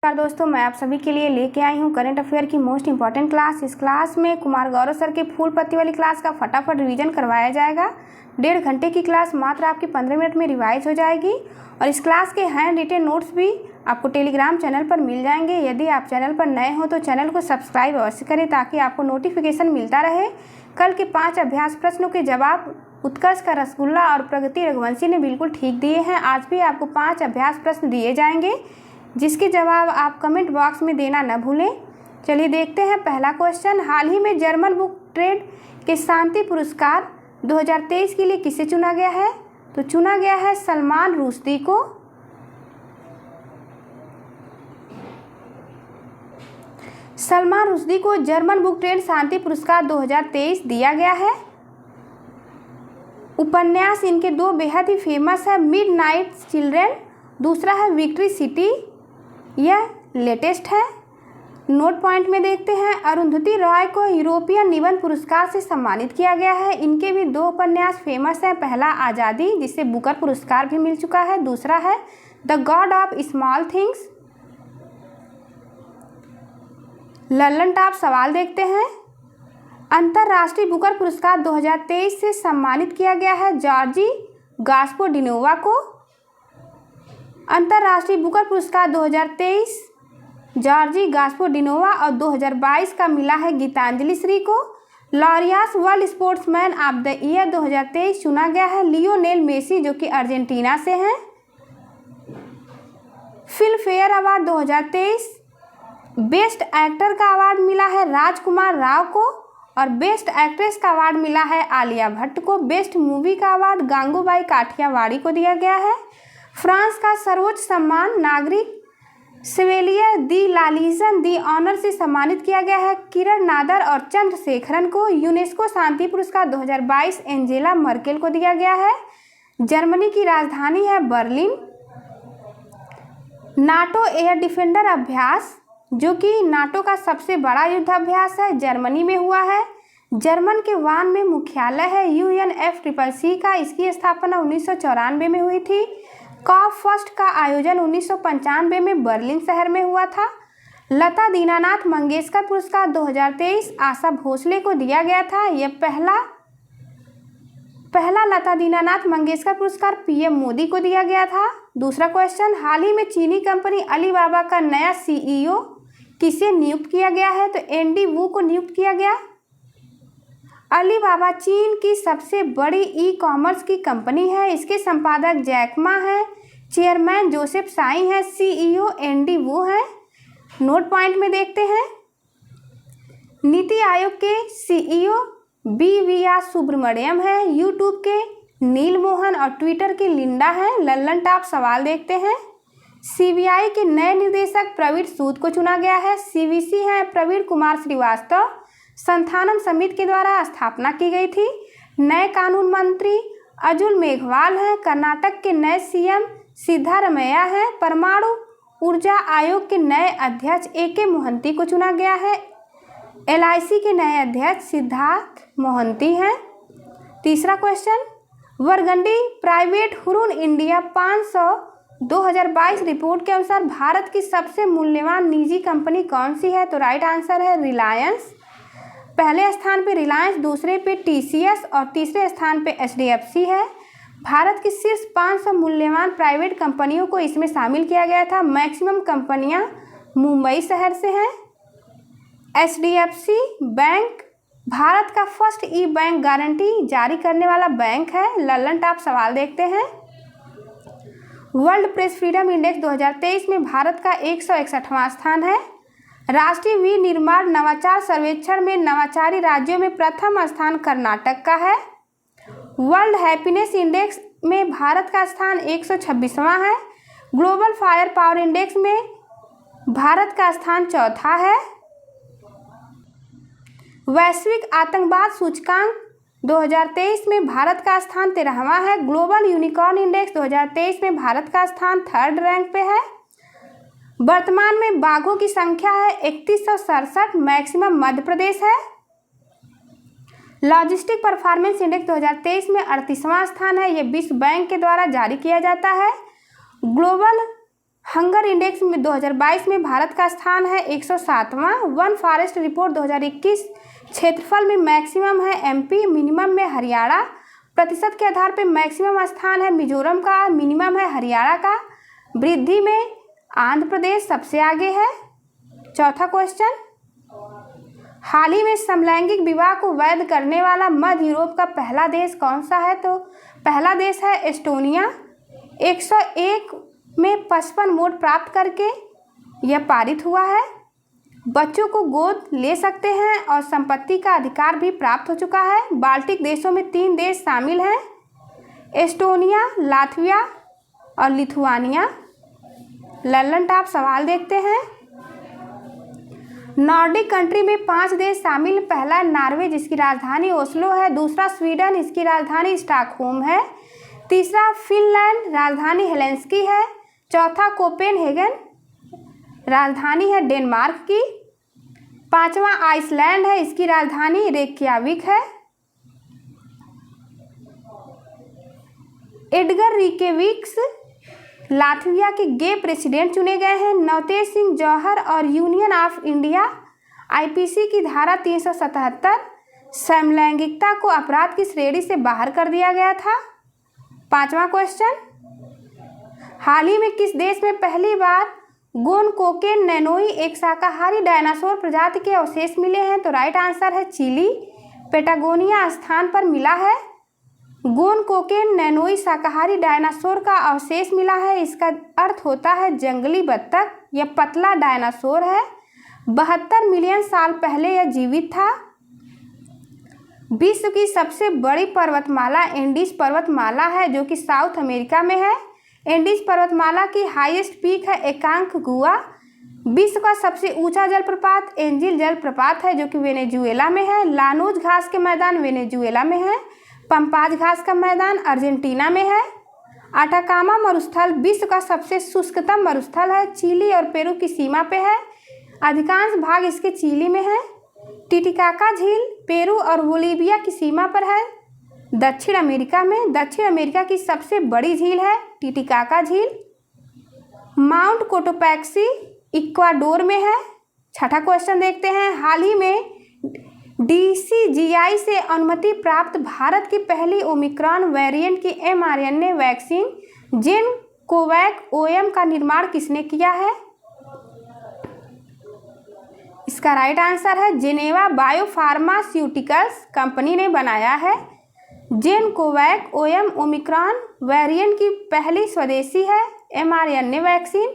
नमस्कार दोस्तों, मैं आप सभी के लिए लेके आई हूँ करंट अफेयर की मोस्ट इंपॉर्टेंट क्लास। इस क्लास में कुमार गौरव सर के फूल पत्ती वाली क्लास का फटाफट रिवीजन करवाया जाएगा। 1.5 घंटे की क्लास मात्र आपकी 15 मिनट में रिवाइज हो जाएगी और इस क्लास के हैंड रिटेन नोट्स भी आपको टेलीग्राम चैनल पर मिल जाएंगे। यदि आप चैनल पर नए हो तो चैनल को सब्सक्राइब अवश्य करें ताकि आपको नोटिफिकेशन मिलता रहे। कल के 5 अभ्यास प्रश्नों के जवाब उत्कर्ष का रसगुल्ला और प्रगति रघुवंशी ने बिल्कुल ठीक दिए हैं। आज भी आपको 5 अभ्यास प्रश्न दिए जाएंगे जिसके जवाब आप कमेंट बॉक्स में देना न भूलें। चलिए देखते हैं पहला क्वेश्चन। हाल ही में जर्मन बुक ट्रेड के शांति पुरस्कार 2023 के लिए किसे चुना गया है? तो चुना गया है सलमान रुश्दी को। सलमान रुश्दी को जर्मन बुक ट्रेड शांति पुरस्कार 2023 दिया गया है। उपन्यास इनके 2 बेहद ही फेमस है, मिडनाइट चिल्ड्रन, दूसरा है विक्ट्री सिटी, यह लेटेस्ट है। नोट पॉइंट में देखते हैं, अरुंधति रॉय को यूरोपियन निबंध पुरस्कार से सम्मानित किया गया है। इनके भी 2 उपन्यास फेमस हैं, पहला आज़ादी जिसे बुकर पुरस्कार भी मिल चुका है, दूसरा है the God of small things. Lallan top सवाल देखते हैं। अंतर्राष्ट्रीय बुकर पुरस्कार 2023 से सम्मानित किया गया है जॉर्जी गास्पोडिनोवा को। अंतर्राष्ट्रीय बुकर पुरस्कार 2023 जॉर्जी गास्पोडिनोवा और 2022 का मिला है गीतांजलि श्री को। Laureus world sportsman of the year 2023 चुना गया है लियोनेल मेसी जो कि अर्जेंटीना से हैं। Film fair award 2023 best actor का अवार्ड मिला है राजकुमार राव को और बेस्ट एक्ट्रेस का अवार्ड मिला है आलिया भट्ट को। बेस्ट मूवी का अवार्ड गांगूबाई काठियावाड़ी को दिया गया है। फ्रांस का सर्वोच्च सम्मान नागरिक सेवेलियर दी लालीजन दी ऑनर से सम्मानित किया गया है किरण नादर और चंद्रशेखरन को। यूनेस्को शांति पुरस्कार 2022 एंजेला मर्केल को दिया गया है। जर्मनी की राजधानी है बर्लिन। नाटो एयर डिफेंडर अभ्यास जो कि नाटो का सबसे बड़ा युद्ध अभ्यास है, जर्मनी में हुआ है। जर्मन के वान में मुख्यालय है UNFCCC का। इसकी स्थापना 1994 में हुई थी। कॉप फर्स्ट का आयोजन 1995 में बर्लिन शहर में हुआ था। लता दीनानाथ मंगेशकर पुरस्कार 2023 आशा भोसले को दिया गया था। यह पहला लता दीनानाथ मंगेशकर पुरस्कार PM मोदी को दिया गया था। दूसरा क्वेश्चन, हाल ही में चीनी कंपनी अलीबाबा का नया CEO किसे नियुक्त किया गया है? तो एंडी वू को नियुक्त किया गया। अलीबाबा चीन की सबसे बड़ी ई-कॉमर्स की कंपनी है। इसके संपादक जैक मा हैं, चेयरमैन जोसेफ साई हैं, CEO एंडी वू हैं। नोट पॉइंट में देखते हैं, नीति आयोग के CEO BVR सुब्रमण्यम हैं, यूट्यूब के नील मोहन और ट्विटर की लिंडा हैं। लल्लन टॉप सवाल देखते हैं। CBI के नए निदेशक प्रवीण सूद को चुना गया है। CVC हैं प्रवीण कुमार श्रीवास्तव। संथानम समिति के द्वारा स्थापना की गई थी। नए कानून मंत्री अजुल मेघवाल हैं। कर्नाटक के नए CM सिद्धारमैया हैं। परमाणु ऊर्जा आयोग के नए अध्यक्ष AK मोहंती को चुना गया है। LIC के नए अध्यक्ष सिद्धार्थ मोहंती हैं। तीसरा question, Burgundy private Hurun India 500 2022 report के अनुसार भारत की सबसे मूल्यवान निजी कंपनी कौन सी है? तो राइट आंसर है रिलायंस। पहले स्थान पे रिलायंस, दूसरे पे TCS और तीसरे स्थान पे HDFC है। भारत की शीर्ष 500 मूल्यवान प्राइवेट कंपनियों को इसमें शामिल किया गया था। मैक्सिमम कंपनियां मुंबई शहर से हैं। HDFC बैंक भारत का फर्स्ट बैंक गारंटी जारी करने वाला बैंक है। लल्लन टॉप सवाल देखते हैं। वर्ल्ड प्रेस फ्रीडम इंडेक्स 2023 में भारत का 161वां स्थान है। राष्ट्रीय विनिर्माण नवाचार सर्वेक्षण में नवाचारी राज्यों में प्रथम स्थान कर्नाटक का है। वर्ल्ड हैप्पीनेस इंडेक्स में भारत का स्थान 126वां है। ग्लोबल फायर पावर इंडेक्स में भारत का स्थान 4था है। वैश्विक आतंकवाद सूचकांक 2023 में भारत का स्थान 13वां है। ग्लोबल यूनिकॉर्न इंडेक्स 2023 में भारत का स्थान 3rd रैंक पे है। वर्तमान में बाघों की संख्या है 3167, मैक्सिमम मध्य प्रदेश है। लॉजिस्टिक परफॉर्मेंस इंडेक्स 2023 में 38वां स्थान है। यह विश्व बैंक के द्वारा जारी किया जाता है। ग्लोबल हंगर इंडेक्स में 2022 में भारत का स्थान है 107वां। वन फॉरेस्ट रिपोर्ट 2021 क्षेत्रफल में मैक्सिमम है एमपी, मिनिमम में हरियाणा। प्रतिशत के आधार पर मैक्सिमम स्थान है मिजोरम का, मिनिमम है हरियाणा का। वृद्धि में आंध्र प्रदेश सबसे आगे है। चौथा क्वेश्चन, हाल ही में समलैंगिक विवाह को वैध करने वाला मध्य यूरोप का पहला देश कौन सा है? तो पहला देश है एस्टोनिया। 101 में 55 वोट प्राप्त करके यह पारित हुआ है। बच्चों को गोद ले सकते हैं और संपत्ति का अधिकार भी प्राप्त हो चुका है। बाल्टिक देशों में 3 देश शामिल हैं, एस्टोनिया, लातविया और लिथुआनिया। लल्लन टॉप सवाल देखते हैं। नॉर्डिक कंट्री में 5 देश शामिल। पहला नॉर्वे जिसकी राजधानी ओस्लो है। दूसरा स्वीडन, इसकी राजधानी स्टॉकहोम है। तीसरा फिनलैंड, राजधानी हेलेंसिकी है। चौथा कोपेनहेगन, राजधानी है डेनमार्क की। पांचवा आइसलैंड है, इसकी राजधानी रेक्याविक है। एडगर रिकेविक्स लातविया के गे प्रेसिडेंट चुने गए हैं। नवतेज सिंह जौहर और यूनियन ऑफ इंडिया आईपीसी की धारा 377 समलैंगिकता को अपराध की श्रेणी से बाहर कर दिया गया था। पांचवा क्वेश्चन, हाल ही में किस देश में पहली बार गोनकोकेन नैनोई एक शाकाहारी डायनासोर प्रजाति के अवशेष मिले हैं? तो राइट आंसर है चिली, पेटागोनिया स्थान पर मिला है। गोनकोकेन नैनोई शाकाहारी डायनासोर का अवशेष मिला है। इसका अर्थ होता है जंगली बत्तख। यह पतला डायनासोर है। 72 मिलियन साल पहले यह जीवित था। विश्व की सबसे बड़ी पर्वतमाला एंडीज पर्वतमाला है जो कि साउथ अमेरिका में है। एंडीज पर्वतमाला की हाईएस्ट पीक है एकांकगुआ। विश्व का सबसे ऊंचा जलप्रपात एंजिल जलप्रपात है जो कि वेनेजुएला में है। लानूज घास के मैदान वेनेजुएला में है। पंपाज घास का मैदान अर्जेंटीना में है। अटाकामा मरुस्थल विश्व का सबसे शुष्कतम मरुस्थल है। चिली और पेरू की सीमा पे है। अधिकांश भाग इसके चिली में है। टिटिकाका झील पेरू और बोलीविया की सीमा पर है दक्षिण अमेरिका में। दक्षिण अमेरिका की सबसे बड़ी झील है टिटिकाका झील। माउंट कोटोपैक्सी इक्वाडोर में है। छठा क्वेश्चन देखते हैं, हाल ही में डीसीजीआई से अनुमति प्राप्त भारत की पहली ओमिक्रॉन वेरिएंट की mRNA वैक्सीन जेनकोवैक ओएम का निर्माण किसने किया है? इसका राइट आंसर है जेनेवा बायोफार्मास्यूटिकल्स कंपनी ने बनाया है। जेनकोवैक ओएम ओमिक्रॉन वेरिएंट की पहली स्वदेशी है mRNA वैक्सीन।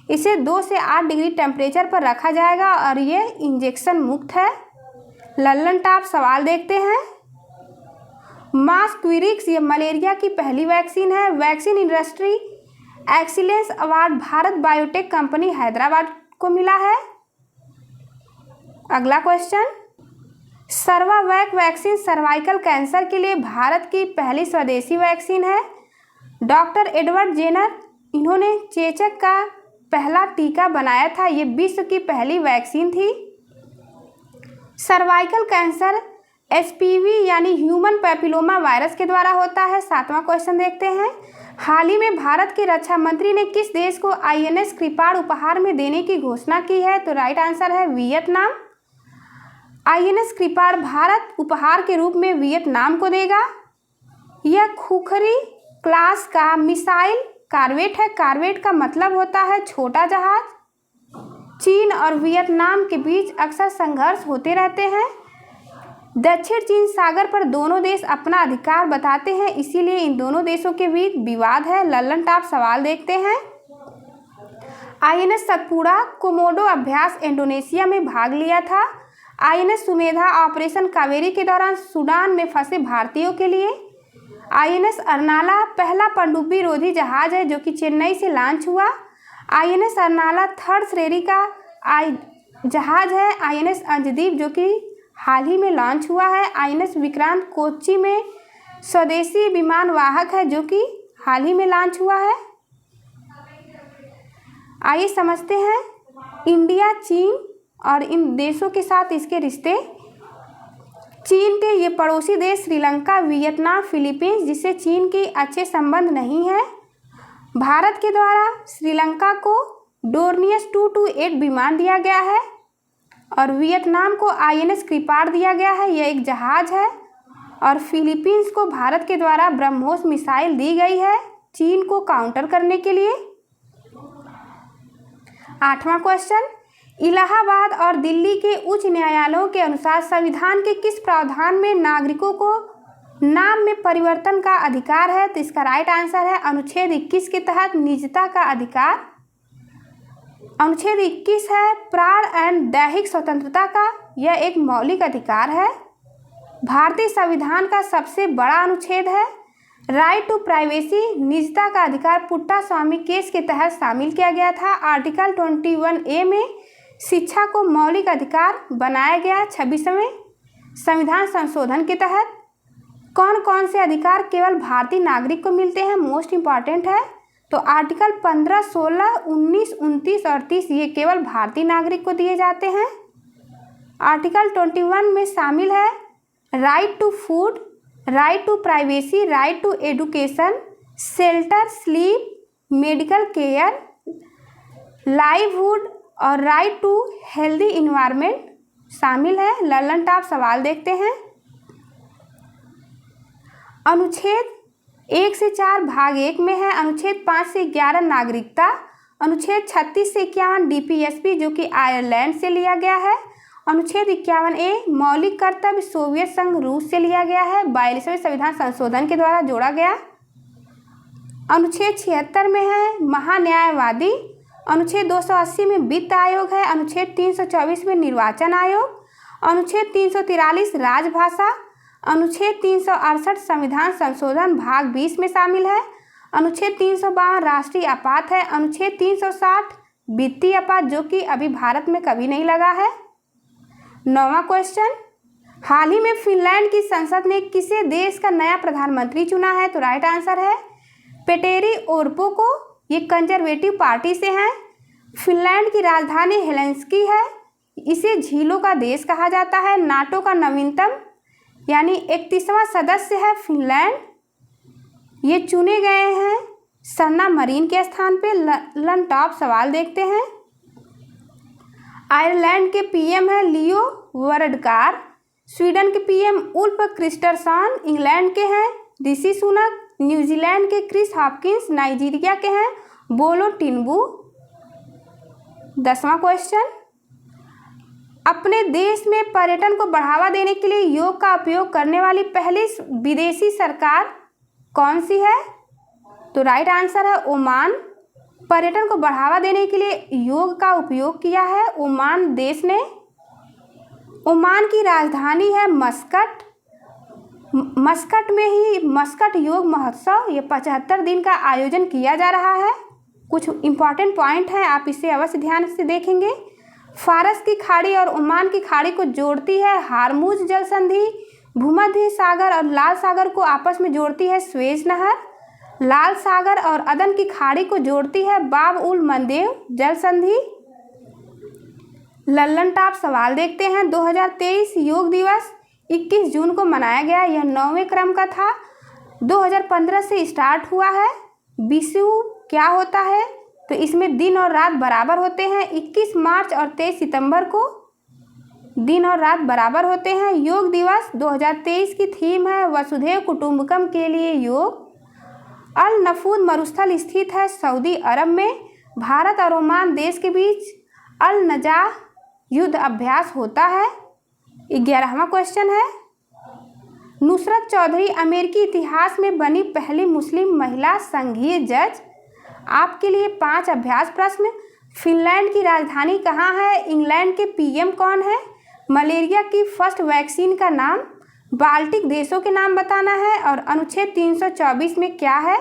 इसे 2 से 8 डिग्री टेम्परेचर पर रखा जाएगा और ये इंजेक्शन मुक्त है। लल्लन टॉप सवाल देखते हैं। मास्क्विरिक्स ये मलेरिया की पहली वैक्सीन है। Vaccine industry excellence award Bharat biotech company Hyderabad को मिला है। अगला question, Cervavac vaccine cervical cancer के लिए भारत की पहली स्वदेशी वैक्सीन है। डॉक्टर एडवर्ड जेनर इन्होंने चेचक का पहला टीका बनाया था। ये विश्व की पहली वैक्सीन थी। सर्वाइकल कैंसर एचपीवी यानी ह्यूमन पैपिलोमा वायरस के द्वारा होता है। 7वां क्वेश्चन देखते हैं, हाल ही में भारत के रक्षा मंत्री ने किस देश को आईएनएस कृपाण उपहार में देने की घोषणा की है? तो राइट आंसर है वियतनाम। आईएनएस कृपाण भारत उपहार के रूप में वियतनाम को देगा। यह खुखरी क्लास का मिसाइल कारवेट है। कारवेट का मतलब होता है छोटा जहाज। चीन और वियतनाम के बीच अक्सर संघर्ष होते रहते हैं। दक्षिण चीन सागर पर दोनों देश अपना अधिकार बताते हैं, इसीलिए इन दोनों देशों के बीच विवाद है। लल्लन टॉप सवाल देखते हैं। आईएनएस सतपुड़ा कोमोडो अभ्यास इंडोनेशिया में भाग लिया था। आईएनएस सुमेधा ऑपरेशन कावेरी के दौरान सूडान में फंसे भारतीयों के लिए। आईएनएस अर्नाला पहला पनडुब्बी रोधी जहाज है जो कि चेन्नई से लॉन्च हुआ। आईएनएस अर्नाला 3rd श्रेणी का जहाज है। आईएनएस अंजदीप जो कि हाल ही में लॉन्च हुआ है। आईएनएस विक्रांत कोच्चि में स्वदेशी विमान वाहक है जो कि हाल ही में लॉन्च हुआ है। आइए समझते हैं इंडिया, चीन और इन देशों के साथ इसके रिश्ते। चीन के ये पड़ोसी देश श्रीलंका, वियतनाम, फिलीपींस जिससे चीन की अच्छे संबंध नहीं है। भारत के द्वारा श्रीलंका को डोर्नियस 228 विमान दिया गया है और वियतनाम को INS कृपाण दिया गया है, यह एक जहाज है। और फिलीपींस को भारत के द्वारा ब्रह्मोस मिसाइल दी गई है चीन को काउंटर करने के लिए। 8वां क्वेश्चन, इलाहाबाद और दिल्ली के उच्च न्यायालयों के अनुसार संविधान के किस प्रावधान में नागरिकों को नाम में परिवर्तन का अधिकार है? तो इसका राइट आंसर है अनुच्छेद 21 के तहत निजता का अधिकार। अनुच्छेद 21 है प्राण एवं दैहिक स्वतंत्रता का, यह एक मौलिक अधिकार है। भारतीय संविधान का सबसे बड़ा अनुच्छेद है राइट टू प्राइवेसी, निजता का अधिकार पुट्टा स्वामी केस के तहत शामिल किया गया था। आर्टिकल 21A में शिक्षा को मौलिक अधिकार बनाया गया। 26वें संविधान संशोधन के तहत कौन कौन से अधिकार केवल भारतीय नागरिक को मिलते हैं? मोस्ट इम्पॉर्टेंट है। तो आर्टिकल 15, 16, 19, 29 और 30 ये केवल भारतीय नागरिक को दिए जाते हैं। आर्टिकल 21 में शामिल है right to food, right to privacy, right to education, shelter, sleep, medical care, livelihood और राइट टू हेल्दी इन्वायरमेंट शामिल है। ललन टॉप सवाल देखते हैं। अनुच्छेद 1 से 4 भाग 1 में है अनुच्छेद 5 से 11 नागरिकता, अनुच्छेद 36 से 51 DPSP जो कि आयरलैंड से लिया गया है, अनुच्छेद 51A मौलिक कर्तव्य सोवियत संघ रूस से लिया गया है, 42वें संविधान संशोधन के द्वारा जोड़ा गया। अनुच्छेद 76 में है महान्यायवादी, अनुच्छेद 280 में वित्त आयोग है, अनुच्छेद 324 में निर्वाचन आयोग, अनुच्छेद 343 राजभाषा, अनुच्छेद 368 संविधान संशोधन भाग 20 में शामिल है, अनुच्छेद 352 राष्ट्रीय आपात है, अनुच्छेद 360 वित्तीय आपात जो कि अभी भारत में कभी नहीं लगा है। 9वां क्वेश्चन, हाल ही में फिनलैंड की संसद ने किसे देश का नया प्रधानमंत्री चुना है? तो राइट आंसर है पेटेरी ओर्पो को, ये कंजर्वेटिव पार्टी से हैं। फिनलैंड की राजधानी हेलसिंकी है, इसे झीलों का देश कहा जाता है। नाटो का नवीनतम यानी 31वां सदस्य है फिनलैंड, ये चुने गए हैं सन्ना मरीन के स्थान पे। लन टॉप सवाल देखते हैं। आयरलैंड के PM है लियो वरडकार, स्वीडन के PM उल्फ क्रिस्टरसन, इंग्लैंड के हैं ऋषि सुनक, न्यूजीलैंड के क्रिस हॉपकिंस, नाइजीरिया के हैं बोलो टिन्बू। 10वां क्वेश्चन, अपने देश में पर्यटन को बढ़ावा देने के लिए योग का उपयोग करने वाली पहली विदेशी सरकार कौन सी है? तो राइट आंसर है ओमान। पर्यटन को बढ़ावा देने के लिए योग का उपयोग किया है ओमान देश ने। ओमान की राजधानी है मस्कट। मस्कट में ही मस्कट योग महोत्सव ये 75 दिन का आयोजन किया जा रहा है। कुछ इम्पॉर्टेंट पॉइंट हैं, आप इसे अवश्य ध्यान से देखेंगे। फारस की खाड़ी और ओमान की खाड़ी को जोड़ती है हारमुज जल संधि, भूमध्य सागर और लाल सागर को आपस में जोड़ती है स्वेज नहर, लाल सागर और अदन की खाड़ी को जोड़ती है बाब उल मंदेव जल संधि। लल्लन टॉप सवाल देखते हैं। 2023 योग दिवस 21 जून को मनाया गया, यह 9वें क्रम का था, 2015 से स्टार्ट हुआ है। विषु क्या होता है? तो इसमें दिन और रात बराबर होते हैं। 21 मार्च और 23 सितंबर को दिन और रात बराबर होते हैं। योग दिवस 2023 की थीम है वसुधैव कुटुंबकम के लिए योग। अल नफूद मरुस्थल स्थित है सऊदी अरब में। भारत और ओमान देश के बीच अल नजाह युद्ध अभ्यास होता है। 11वां क्वेश्चन है, नुसरत चौधरी अमेरिकी इतिहास में बनी पहली मुस्लिम महिला संघीय जज। आपके लिए 5 अभ्यास प्रश्न। फिनलैंड की राजधानी कहाँ है? इंग्लैंड के PM कौन है? मलेरिया की फर्स्ट वैक्सीन का नाम, बाल्टिक देशों के नाम बताना है और अनुच्छेद 324 में क्या है।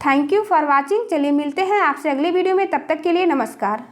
Thank you for watching. चलिए मिलते हैं आपसे अगले वीडियो में, तब तक के लिए नमस्कार।